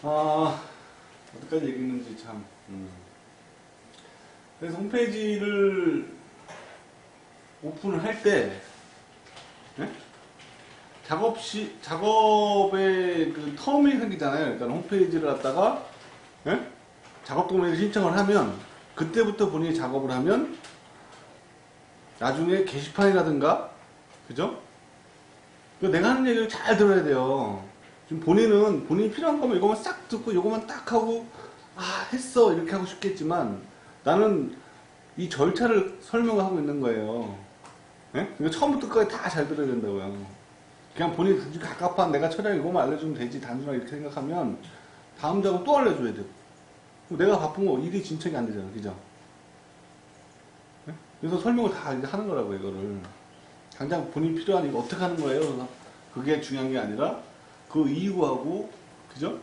아, 어디까지 얘기했는지 참. 그래서 홈페이지를 오픈을 할 때, 네? 작업의 그 텀이 생기잖아요. 그러니까 홈페이지를 갖다가, 네? 작업 도메인을 신청을 하면, 그때부터 본인이 작업을 하면, 나중에 게시판이라든가, 그죠? 내가 하는 얘기를 잘 들어야 돼요. 지금 본인이 필요한 거면 이거만 싹 듣고, 이거만 딱 하고, 아, 했어. 이렇게 하고 싶겠지만, 나는 이 절차를 설명하고 있는 거예요. 네? 그러니까 처음부터 끝까지 다 잘 들어야 된다고요. 그냥 본인이 갑갑한 내가 처리하기 이거만 알려주면 되지 단순하게 이렇게 생각하면 다음 작업 또 알려줘야 되고 내가 바쁜 거 일이 진척이 안 되잖아. 그죠? 네? 그래서 설명을 다 이제 하는 거라고 이거를 당장 본인 필요한 이거 어떻게 하는 거예요? 그래서 그게 중요한 게 아니라 그 이유하고 그죠?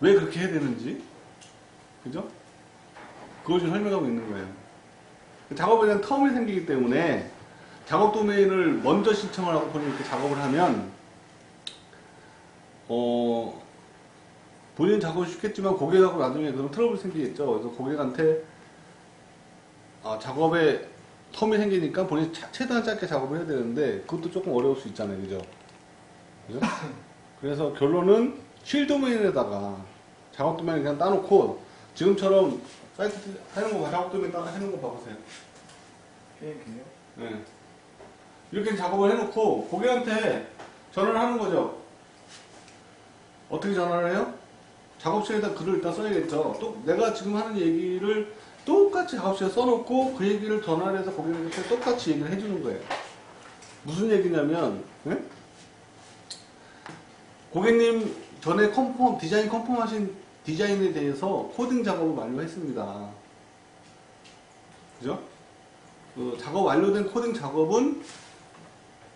왜 그렇게 해야 되는지 그죠? 그걸 좀 설명하고 있는 거예요. 작업에 대한 텀이 생기기 때문에 작업 도메인을 먼저 신청을 하고 본인이 이렇게 작업을 하면 본인 작업이 쉽겠지만 고객하고 나중에 그런 트러블이 생기겠죠. 그래서 고객한테 작업에 텀이 생기니까 본인이 최대한 짧게 작업을 해야 되는데 그것도 조금 어려울 수 있잖아요. 그죠? 그죠? 그래서 결론은 실 도메인에다가 작업 도메인을 그냥 따놓고 지금처럼 사이트 해놓은 거 작업 도메인 따로 해놓은 거 봐보세요. 네. 이렇게 작업을 해놓고 고객한테 전화를 하는 거죠. 어떻게 전화를 해요? 작업실에다 글을 일단 써야겠죠. 또 내가 지금 하는 얘기를 똑같이 작업실에 써놓고 그 얘기를 전화를 해서 고객한테 똑같이 얘기를 해주는 거예요. 무슨 얘기냐면 고객님 전에 디자인 컨펌하신 디자인에 대해서 코딩 작업을 완료했습니다. 그죠? 그 작업 완료된 코딩 작업은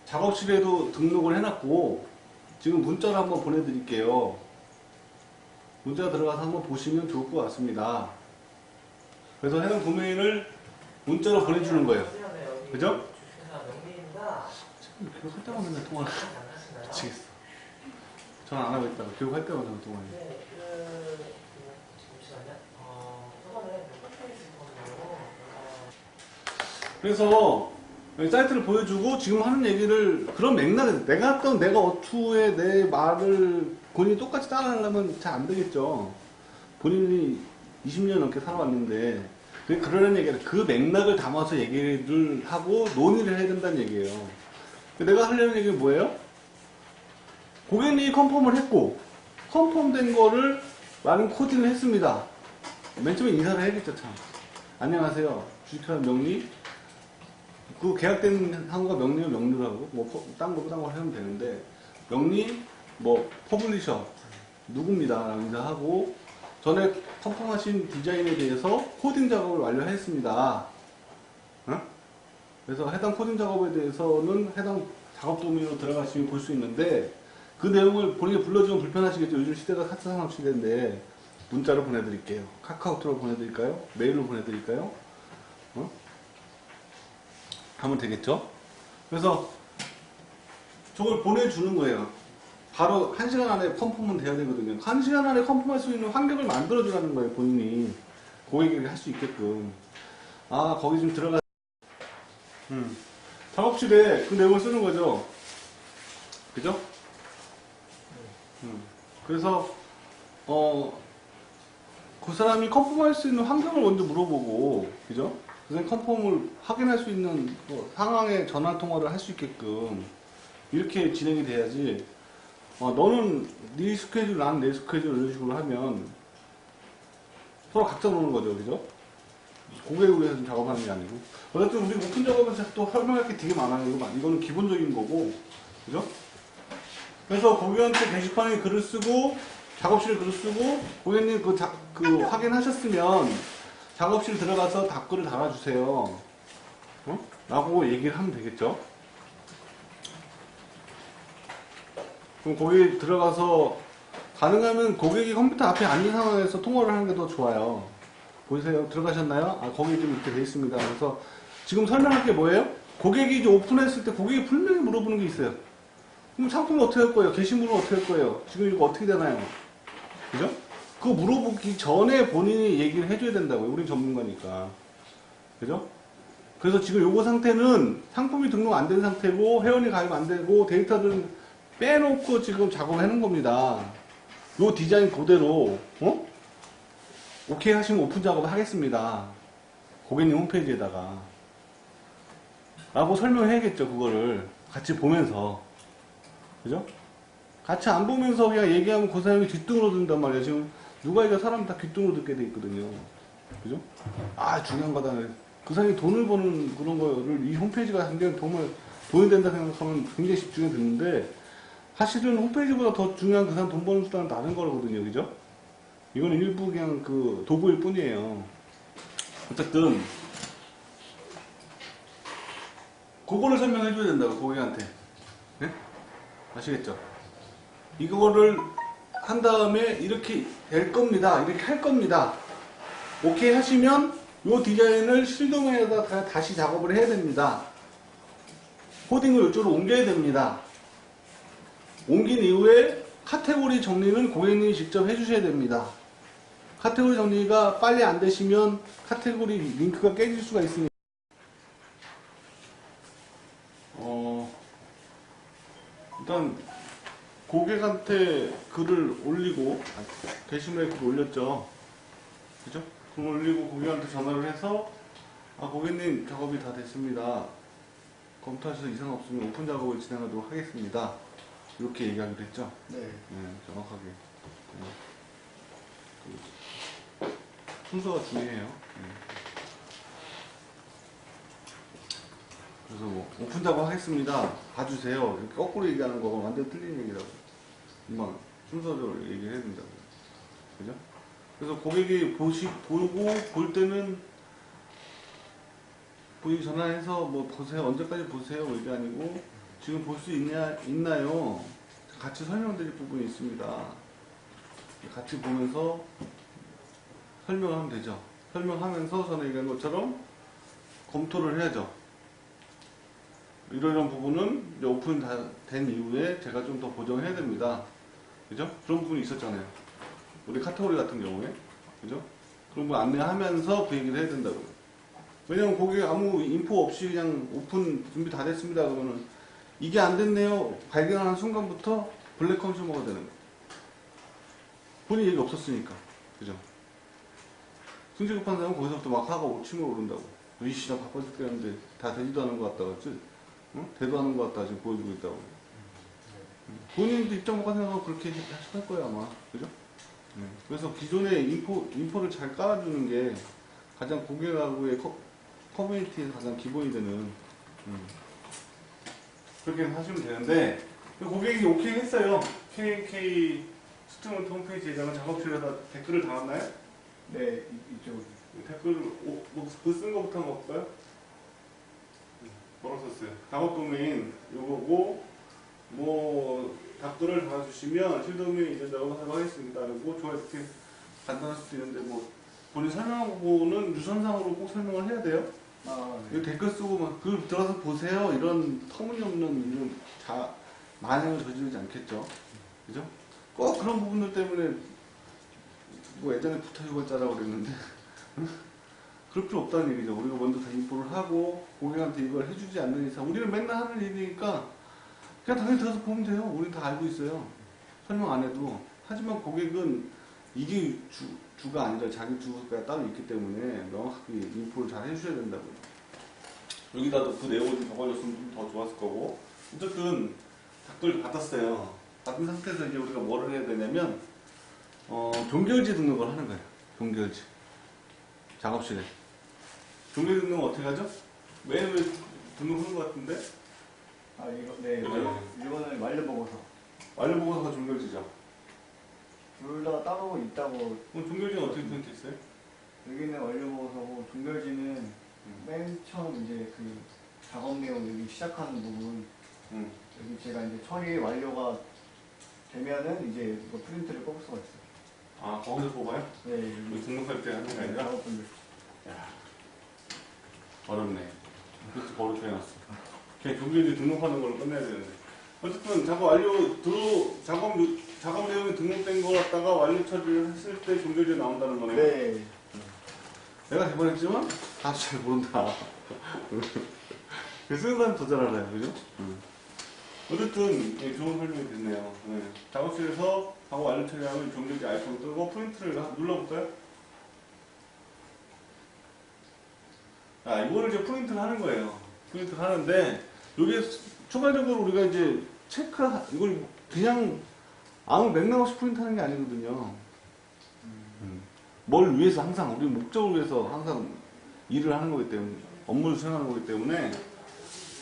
작업실에도 등록을 해놨고 지금 문자로 한번 보내드릴게요. 문자 들어가서 한번 보시면 좋을 것 같습니다. 그래서 해당 도메인을 문자로 보내주는 거예요. 그죠? 지금 교육할 때마다 맨날 통화를 미치겠어. 전화 안 하고 있다가 교육할 때마다 통화해요. 그래서 사이트를 보여주고 지금 하는 얘기를 그런 맥락에서 내가 어투에 내 말을 본인이 똑같이 따라하려면 잘 안 되겠죠. 본인이 20년 넘게 살아왔는데 그러는 얘기는 그 맥락을 담아서 얘기를 하고 논의를 해야 된다는 얘기예요. 내가 하려는 얘기는 뭐예요? 고객님이 컨펌을 했고 컨펌된 거를 많은 코딩을 했습니다. 맨 처음에 인사를 해야겠죠. 참 안녕하세요 주식회사 명리 그 계약된 한국과 명리는 명리로 하고 뭐 딴 거 하면 되는데 명리 뭐 퍼블리셔 누굽니다 라고 인사하고 전에 컨펌하신 디자인에 대해서 코딩 작업을 완료했습니다. 어? 그래서 해당 코딩 작업에 대해서는 해당 작업 도면으로 들어가시면 볼 수 있는데 그 내용을 본인이 불러주면 불편하시겠죠. 요즘 시대가 카카오톡 시대인데 문자로 보내드릴게요. 카카오톡으로 보내드릴까요? 메일로 보내드릴까요? 하면 되겠죠. 그래서 저걸 보내주는 거예요. 바로 1시간 안에 컨펌은 돼야 되거든요. 1시간 안에 컨펌할 수 있는 환경을 만들어주라는 거예요. 본인이 고객에게 할 수 있게끔. 거기 좀 들어가 작업실에 그 내용을 쓰는 거죠. 그죠? 그래서 그 사람이 컨펌할 수 있는 환경을 먼저 물어보고 그죠? 그래서 컨펌을 확인할 수 있는 상황에 전화 통화를 할 수 있게끔 이렇게 진행이 돼야지 너는 네 스케줄 난 내 스케줄 이런 식으로 하면 서로 각자 노는 거죠. 그죠? 고객을 위해서 작업하는 게 아니고 어쨌든 우리 오픈 작업에서 또 설명할 게 되게 많아요. 이거는 기본적인 거고 그죠? 그래서 고객한테 게시판에 글을 쓰고 작업실에 글을 쓰고 고객님 그 확인하셨으면 작업실 들어가서 답글을 달아주세요. 라고 얘기를 하면 되겠죠. 그럼 고객이 들어가서 가능하면 고객이 컴퓨터 앞에 앉은 상황에서 통화를 하는 게 더 좋아요. 보세요. 들어가셨나요? 거기 좀 이렇게 돼 있습니다. 그래서 지금 설명할 게 뭐예요? 고객이 이제 오픈했을 때 고객이 분명히 물어보는 게 있어요. 그럼 상품을 어떻게 할 거예요? 게시물은 어떻게 할 거예요? 지금 이거 어떻게 되나요? 그죠? 그거 물어보기 전에 본인이 얘기를 해줘야 된다고요. 우린 전문가니까. 그죠? 그래서 지금 요거 상태는 상품이 등록 안 된 상태고 회원이 가입 안 되고 데이터를 빼놓고 지금 작업을 해놓은 겁니다. 요 디자인 그대로 오케이 하시면 오픈 작업을 하겠습니다. 고객님 홈페이지에다가 라고 설명해야겠죠. 그거를 같이 보면서. 그죠? 같이 안 보면서 그냥 얘기하면 그 사람이 뒷등으로 든단 말이에요. 지금 누가 이거 사람 다 뒷등으로 듣게 돼 있거든요. 그죠? 아, 중요한 거다. 그 사람이 돈을 버는 그런 거를 이 홈페이지가 굉장히 정말 돈이 된다 생각하면 굉장히 집중이 드는데 사실은 홈페이지보다 더 중요한 그 사람 돈 버는 수단은 다른 거거든요. 그죠? 이건 일부 그냥 그 도구일 뿐이에요. 어쨌든 그거를 설명해 줘야 된다고 고객한테. 네? 아시겠죠? 이거를 한 다음에 이렇게 될 겁니다. 이렇게 할 겁니다. 오케이 하시면 이 디자인을 실도면에다 다시 작업을 해야 됩니다. 코딩을 이쪽으로 옮겨야 됩니다. 옮긴 이후에 카테고리 정리는 고객님이 직접 해주셔야 됩니다. 카테고리 정리가 빨리 안 되시면 카테고리 링크가 깨질 수가 있으니까 일단 고객한테 글을 올리고 게시물에 글을 올렸죠. 그죠? 글을 올리고 고객한테 전화를 해서 고객님 작업이 다 됐습니다. 검토하셔서 이상 없으면 오픈 작업을 진행하도록 하겠습니다. 이렇게 얘기하기로 했죠. 네. 네, 정확하게. 네. 순서가 중요해요. 네. 그래서 뭐 오픈 작업 하겠습니다. 봐주세요. 이렇게 거꾸로 얘기하는 거가 완전 틀린 얘기라고. 금방 순서대로 얘기를 해야 된다고. 그죠? 그래서 고객이 보고 볼 때는 본인이 전화해서 뭐 보세요. 언제까지 보세요. 이게 아니고 지금 볼 수 있나요? 같이 설명드릴 부분이 있습니다. 같이 보면서 설명하면 되죠. 설명하면서 전에 얘기한 것처럼 검토를 해야죠. 이런 부분은 이제 오픈 다 된 이후에 제가 좀 더 보정해야 됩니다. 그죠? 그런 부분이 있었잖아요. 우리 카테고리 같은 경우에. 그죠? 그런 거 안내하면서 그 얘기를 해야 된다고요. 왜냐면 고객이 아무 인포 없이 그냥 오픈 준비 다 됐습니다. 그러면은 이게 안 됐네요. 발견하는 순간부터 블랙 컨슈머가 되는 거예요. 본인 얘기 없었으니까. 그죠? 승질 급한 사람은 거기서부터 막 하고 침을 오른다고. 이씨, 나 바빠 죽겠는데 다 되지도 않은 것 같다. 그치? 응? 대도 않은 것 같다. 지금 보여주고 있다고. 본인도 입장 바꿔 생각하고 그렇게 하실 거예요, 아마. 그죠? 네. 그래서 기존에 인포를 잘 깔아주는 게 가장 고객하고의 커뮤니티에서 가장 기본이 되는, 그렇게 하시면 되는데, 고객이 오케이 했어요. KK 스튜던트 홈페이지에다가 작업실에다 댓글을 달았나요? 네, 이쪽. 댓글을, 그 쓴 거부터 한번 볼까요? 뭐라고 썼어요? 작업 도메인, 요거고, 댓글을 달아주시면 실도메인 이전 작업을 하겠습니다. 그리고 좋아요. 이렇게 간단할 수도 있는데, 본인 설명하고는 유선상으로 꼭 설명을 해야 돼요. 네. 이 댓글 쓰고 막, 글 들어서 보세요. 이런 터무니없는 이런 만행을 저지르지 않겠죠. 그죠? 꼭 그런 부분들 때문에, 예전에 부타유발자라고 그랬는데, 그럴 필요 없다는 얘기죠. 우리가 먼저 다 인포를 하고, 고객한테 이걸 해주지 않는 이상, 우리는 맨날 하는 얘기니까, 그냥 당연히 들어서 보면 돼요. 우린 다 알고 있어요. 설명 안 해도. 하지만 고객은 이게 주가 아니라 자기 주가 따로 있기 때문에 명확하게 인포를 잘 해주셔야 된다고요. 여기다도 그 내용을 좀 적어줬으면 좀 더 좋았을 거고. 어쨌든 댓글 받았어요. 받은 상태에서 이제 우리가 뭐를 해야 되냐면 종결지 등록을 하는 거예요. 종결지. 작업실에. 종결지 등록은 어떻게 하죠? 매일 등록하는 것 같은데? 네. 그죠? 이거는 완료보고서. 완료보고서가 종결지죠. 둘 다 따로 있다고. 그럼 종결지는 어떻게 표현했어요? 여기는 완료보고서고, 종결지는 맨 처음 이제 그 작업 내용 여기 시작하는 부분. 여기 제가 이제 처리 완료가 되면은 이제 이거 프린트를 뽑을 수가 있어요. 아, 거기서 뽑아요? 네. 우리 등록할 때 하는 게 아니라? 작업분들. 야, 어렵네. 그렇게 버릇 해놨어. 그냥 종결지 등록하는 걸로 끝내야 되는데. 어쨌든 작업 완료 작업 내용이 등록된 거 갖다가 완료 처리를 했을 때 종결제 나온다는 거네요. 네. 내가 개발했지만 다잘 모른다. 그 쓰는 사람 더 잘 알아요, 그죠? 어쨌든 예, 좋은 설명이 됐네요. 네. 작업실에서 작업 완료 처리하면 종결제 아이콘 뜨고 프린트를 눌러볼까요? 아, 이거를 이제 프린트를 하는 거예요. 프린트를 하는데 이게 추가적으로 우리가 이제 이걸 그냥 아무 맥락 없이 프린트하는 게 아니거든요. 뭘 위해서 항상 우리 목적을 위해서 항상 일을 하는 거기 때문에 업무를 수행하는 거기 때문에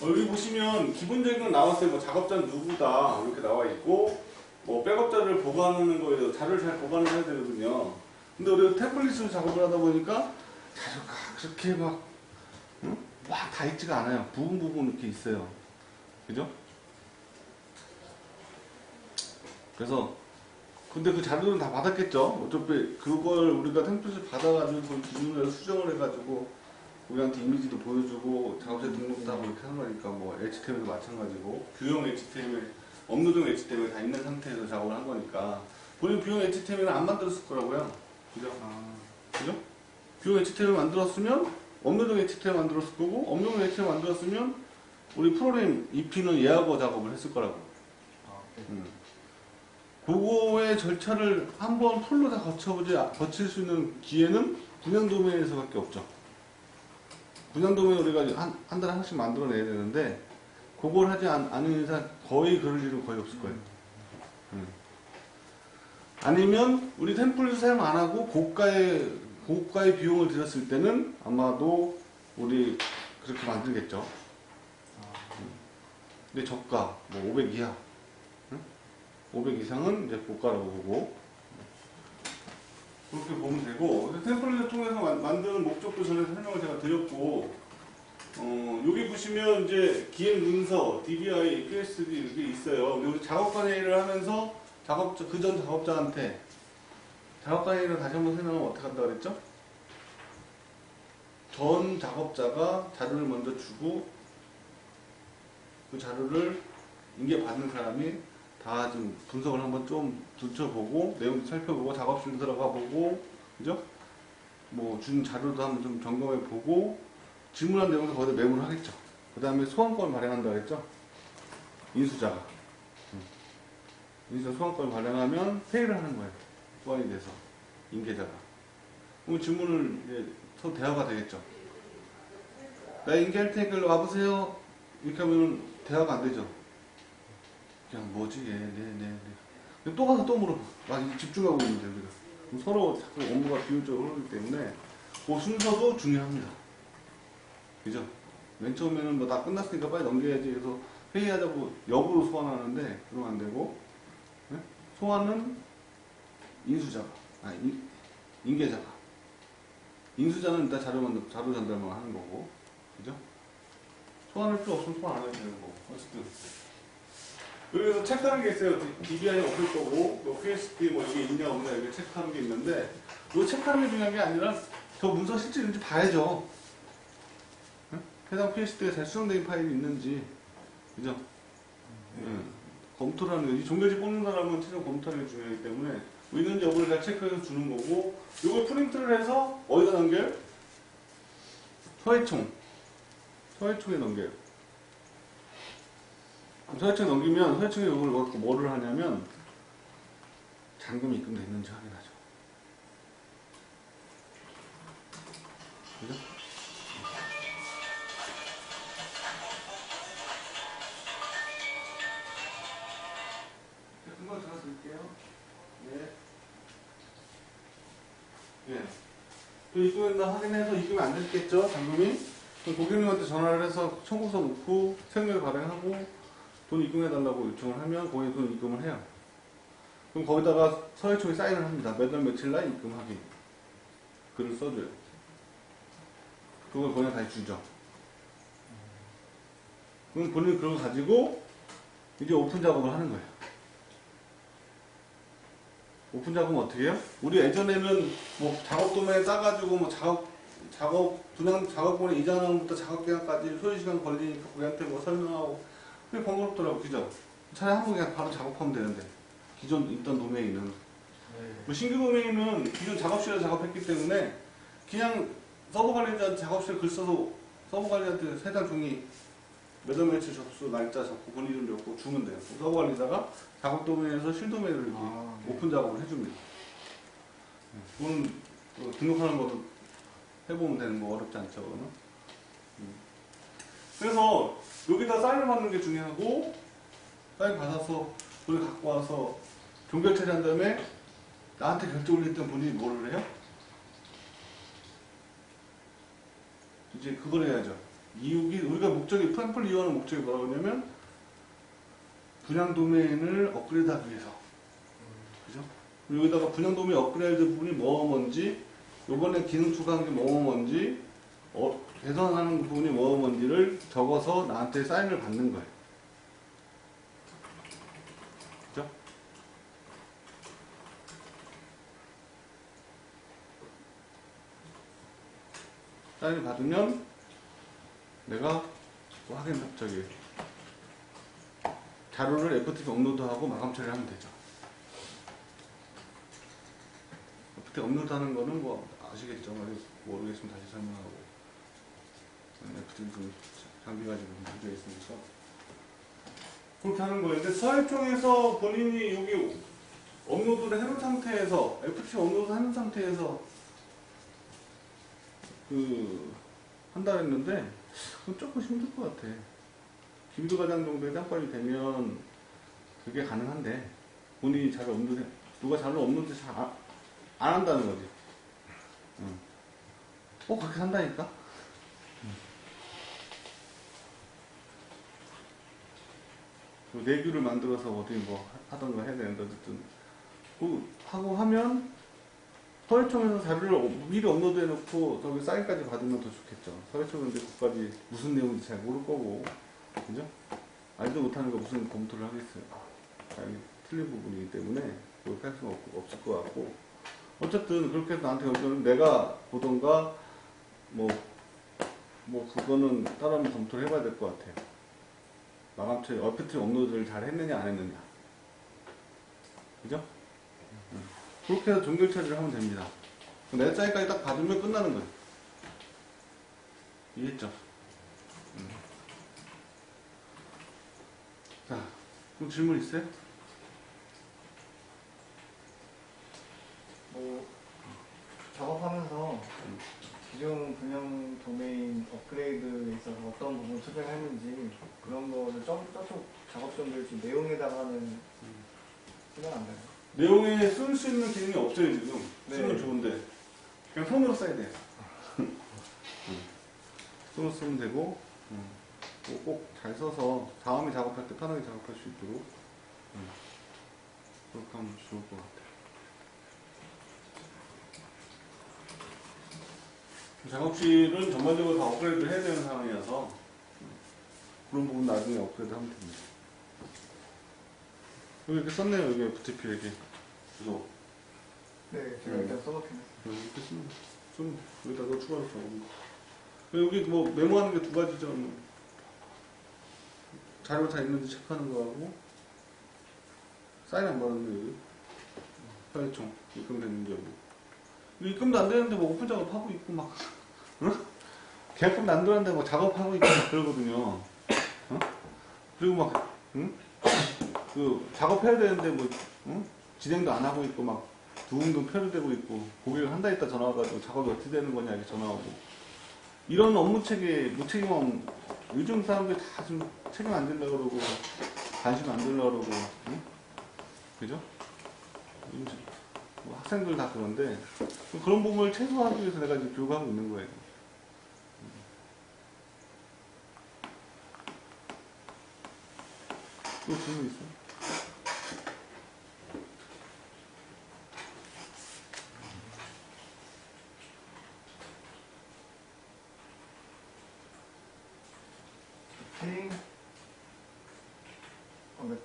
여기 보시면 기본적인 건 나왔어요. 뭐 작업자는 누구다 이렇게 나와 있고 뭐 백업자를 보관하는 거에서 자료를 잘 보관을 해야 되거든요. 근데 우리가 템플릿으로 작업을 하다 보니까 자료가 그렇게 막 다 있지가 않아요. 부분 이렇게 있어요. 그죠? 그래서 근데 그 자료는 다 받았겠죠. 어차피 그걸 우리가 템플릿을 받아가지고 그 기준으로 수정을 해가지고 우리한테 이미지도 보여주고 작업자 등록도 하고 이렇게 하는 거니까 뭐 HTML도 마찬가지고 뷰형 HTML, 업로드용 HTML 다 있는 상태에서 작업을 한 거니까 본인 뷰형 HTML은 안 만들었을 거라고요. 그죠? 그죠? 뷰형 HTML 만들었으면 업로드용 HTML 만들었을 거고 업로드용 HTML 만들었으면 우리 프로그램 EP는 예하고 작업을 했을 거라고. 그거의 절차를 한번 풀로 다 거칠 수 있는 기회는 분양 도메인에서밖에 없죠. 분양 도메인 우리가 한 달에 하나씩 만들어내야 되는데 그걸 하지 않은 이상 거의 그럴 일은 거의 없을 거예요. 아니면 우리 템플릿 사용 안 하고 고가의 비용을 들였을 때는 아마도 우리 그렇게 만들겠죠. 근데 저가 뭐 500 이하 500 이상은 이제 고가라고 보고 그렇게 보면 되고 템플릿을 통해서 만드는 목적도 전에 설명을 제가 드렸고 여기 보시면 이제 기획 문서, DBI, PSD 이렇게 있어요. 우리 작업관 회의를 하면서 그전 작업자한테 작업관 회의를 다시 한번 설명하면 어떻게 한다고 그랬죠? 전 작업자가 자료를 먼저 주고 그 자료를 인계받는 사람이 다 좀 분석을 한번 좀 둘러보고 내용도 살펴보고 작업실도 들어가 보고 그죠? 뭐 준 자료도 한번 좀 점검해 보고 질문한 내용도 거기다 메모를 하겠죠. 그 다음에 소환권을 발행한다고 했죠. 인수자가 소환권을 발행하면 회의를 하는 거예요. 소환이 돼서 인계자가 그럼 질문을 이제 서로 대화가 되겠죠. 나 인계할 테니까 일로 와보세요. 이렇게 하면 대화가 안 되죠. 그냥 뭐지? 네. 또 가서 또 물어봐. 막 집중하고 있는데 우리가. 그럼 서로 자꾸 업무가 비효율적으로 흐르기 때문에 그 순서도 중요합니다. 그죠? 맨 처음에는 뭐 다 끝났으니까 빨리 넘겨야지 해서 회의하자고 역으로 소환하는데 그러면 안 되고 네? 소환은 인수자가 인계자가 인수자는 일단 자료 전달만 하는 거고 그죠? 소환할 필요 없으면 소환 안 해도 되는 거고 어쨌든 그래서 체크하는 게 있어요. DBI는 없을 거고, 뭐 PSD 뭐 이게 있냐 없냐 이렇게 체크하는 게 있는데, 이 체크하는 게 중요한 게 아니라 저 문서가 실제 있는지 봐야죠. 응? 해당 PSD가 잘 수정된 파일이 있는지, 그죠? 검토를 하는 거지. 종결지 뽑는 사람은 최종 검토하는 게 중요하기 때문에 뭐 있는지 여부를 다 체크해서 주는 거고, 이걸 프린트를 해서 어디다 넘겨요? 서해총에 넘겨요. 서해청에 넘기면 서해청에 이걸 갖고 뭐를 하냐면 잔금이 입금됐는지 확인하죠. 그죠? 금방 전화 드릴게요. 예. 또 입금했나 확인해서 입금이 안 됐겠죠? 잔금이? 그럼 고객님한테 전화를 해서 청구서 놓고 세금을 발행하고 돈 입금해달라고 요청을 하면 거기에 돈 입금을 해요. 그럼 거기다가 서해청이 사인을 합니다. 몇 월 며칠 날 입금하기. 글을 써줘요. 그걸 본인이 다시 주죠. 그럼 본인이 그걸 가지고 이제 오픈 작업을 하는 거예요. 오픈 작업은 어떻게 해요? 우리 예전에는 뭐 작업 도면에 따가지고 뭐 작업본에 이전부터 작업 기간까지 소요시간 걸리니까 거기한테 뭐 설명하고 그게 번거롭더라고, 그죠? 차라리 한번 그냥 바로 작업하면 되는데 기존 있던 도메인은 네. 뭐 신규 도메인은 기존 작업실에서 작업했기 때문에 그냥 서버 관리자한테 작업실 글 써서 서버 관리자한테 해당 종이 몇 월 며칠 접수 날짜 적고 본인 이름 적고 주면 돼요. 서버 관리자가 작업 도메인에서 실 도메인을 이렇게 네. 오픈 작업을 해줍니다. 그거는 등록하는 것도 해보면 되는 거 어렵지 않죠, 그거는. 그래서 여기다 사인을 받는 게 중요하고 사인 받아서 우리 갖고 와서 종결 처리한 다음에 나한테 결정을 했던 본인이 뭐를 해요? 이제 그걸 해야죠. 이육이 우리가 목적이 샘플 이용하는 목적이 뭐라고 하냐면 분양 도메인을 업그레이드하기 위해서. 그죠? 그리고 여기다가 분양 도메인 업그레이드 부분이 뭔지, 요번에 기능 추가한 게 뭔지, 개선하는 부분이 뭔지를 적어서 나한테 사인을 받는 거예요. 그죠? 사인을 받으면 내가 또 확인 자료를 FTP 업로드하고 마감 처리를 하면 되죠. FTP 업로드하는 거는 뭐 아시겠죠? 모르겠으면 다시 설명하고 FTP 좀 장비가 지금 문제 있으니까 그렇게 하는 거예요. 근데 서해총에서 본인이 여기 업로드를 해놓은 상태에서 FTP 업로드 해놓은 상태에서 한다 했는데 그건 조금 힘들 것 같아. 김두과장 정도의 짬bal이 되면 그게 가능한데 본인이 자료 업로드 누가 자료 업로드 잘 안 한다는 거지. 그렇게 한다니까? 내규를 만들어서 어디 뭐 하던가 해야 되는데 어쨌든 하고 하면 서해총에서 자료를 미리 업로드 해놓고 저기 사인까지 받으면 더 좋겠죠. 서해총은 근데 그까지 무슨 내용인지 잘 모를 거고, 그죠? 알지도 못하는 거 무슨 검토를 하겠어요. 사인이 틀린 부분이기 때문에 그걸 할 수가 없을 것 같고, 어쨌든 그렇게 해서 나한테 결정은 내가 보던가 뭐 그거는 따로 한번 검토를 해봐야 될 것 같아요. 마감처리, FTP 업로드를 잘 했느냐 안 했느냐, 그죠? 그렇게 해서 종결 처리를 하면 됩니다. 내 사인까지 딱 받으면 끝나는 거예요. 이해했죠? 자, 그럼 질문 있어요? 뭐 작업하면서 기존 분양 도메인 업그레이드에 있어서 어떤 부분 수정했는지 그런 거를 저쪽 작업점들 지금 내용에다가는 쓰면 안 돼요. 내용에 쓸 수 있는 기능이 없어요, 지금. 네. 쓰면 좋은데. 그냥 손으로 써야 돼요. 손으로 쓰면 되고, 꼭 잘 써서 다음에 작업할 때 편하게 작업할 수 있도록 그렇게 하면 좋을 것 같아요. 작업실은 전반적으로 다 업그레이드 해야 되는 상황이어서 그런 부분 나중에 업그레이드 하면 됩니다. 여기 이렇게 썼네요. 여기 FTP 이렇게 주소. 네, 제가 일단 써놓긴 했어요. 이렇게 쓰면 여기다가 추가로 적으면 여기 뭐 메모하는 게 두 가지죠. 자료 다 있는지 체크하는 거하고 사인 안 받았는데 여기 서해총 입금됐는지 여기 입금도 안 되는데 뭐 오픈 작업하고 있고 막 응? 계약금도 안 들어왔는데 뭐 작업하고 있고 막 그러거든요. 그리고 막 응? 작업해야 되는데 뭐 응? 진행도 안 하고 있고 막 두근두근 표류되고 있고 고객을 한 달 있다 전화 와가지고 작업이 어떻게 되는 거냐 이렇게 전화 오고 이런 업무 체계 무책임함 요즘 사람들이 다 좀 책임 안 지려고 그러고 관심 안 들려고 그러고 응? 그죠? 뭐 학생들 다 그런데 그런 부분을 최소화하기 위해서 내가 이제 교육하고 있는 거예요. 또 질문 있어요?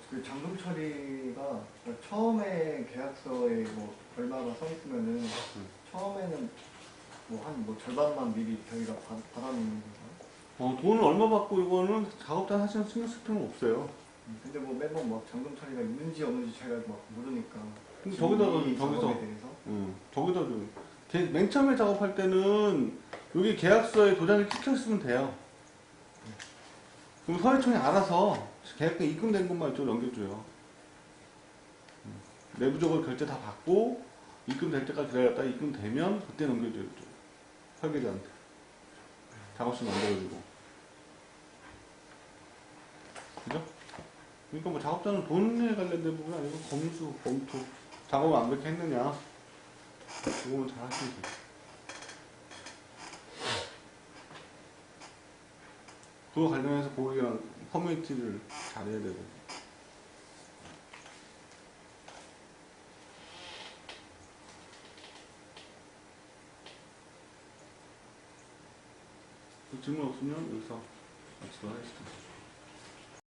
그 잠금 처리가 그러니까 처음에 계약서에 뭐 얼마가 써 있으면은 처음에는 뭐 절반만 미리 저희가 받아놓는 건가요? 돈을 얼마 받고 이거는 작업단 하시는 신경 쓸 필요는 없어요. 근데 뭐 매번 막 잠금 처리가 있는지 없는지 제가 막 모르니까. 근데 지금 저기다가 이 저기서 작업에 대해서. 저기다 좀 맨 처음에 작업할 때는 여기 계약서에 도장이 찍혀 있으면 돼요. 그럼 서해청이 알아서 계약금 입금된 것만 이쪽으로 넘겨줘요. 내부적으로 결제 다 받고 입금될 때까지 기다렸다가 입금되면 그때 넘겨줘요. 이쪽. 설계자한테 작업실 만들어주고. 그죠? 그러니까 뭐 작업자는 돈에 관련된 부분이 아니고 검수, 검토, 작업을 완벽히 했느냐 그거만 잘 하시면 돼요. 그거 관련해서 고객이랑 커뮤니티를 잘해야 되고. 질문 없으면 여기서 마치도록 하겠습니다.